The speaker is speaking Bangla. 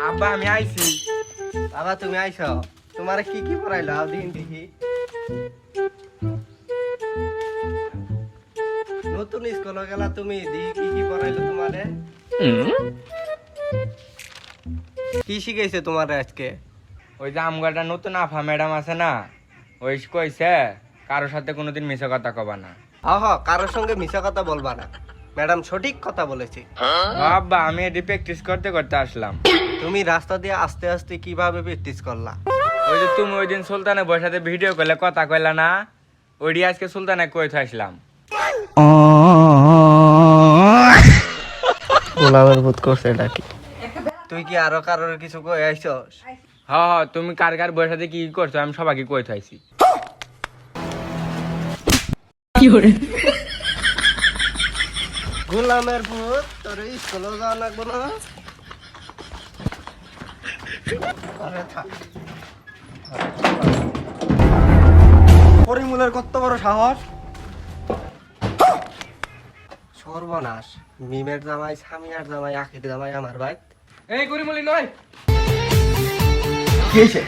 আব্বা আমি আইছি। বাবা তুমি আইছো, তোমার কি কি পড়াইলো দিন দেখি। নতুন স্কুলে গেলা তুমি, দেখি কি কি পড়াইলো তোমারে। কি শিখাইছে তোমারে আজকে? ওই যে আমগাটা নতুন আফা ম্যাডাম আছে না, ওই কইছে কারোর সাথে কোনোদিন মিছা কথা কবা না। কারোর সঙ্গে মিছা কথা বলবা না, ম্যাডাম সঠিক কথা বলেছে। আব্বা আমি এটি প্র্যাকটিস করতে করতে আসলাম। তুমি রাস্তা দিয়ে আস্তে আস্তে কিভাবে প্র্যাকটিস করলা? ওই যে তুমি ওই দিন সুলতানের বসাতে ভিডিও করলে কথা কইলা না, ওইটি আজকে সুলতানে কইতে আসলাম। গোলামের ভূত করছে এটা কি? তুই কি আরো কারোর কিছু কই আইছস? তুমি কার কার বসাতে কি কি করছো আমি সবাইকে কইতে আইছি। গোলামের ভূত, তোর স্কুলে যাওয়া লাগবে না? আরে থাক। করিমুলের কত বড় সাহস! সর্বনাশ, মিমের জামাই, সামিয়ার জামাই, আখির জামাই আমার ভাই। এই করিমলি নয়, কি হয়েছে?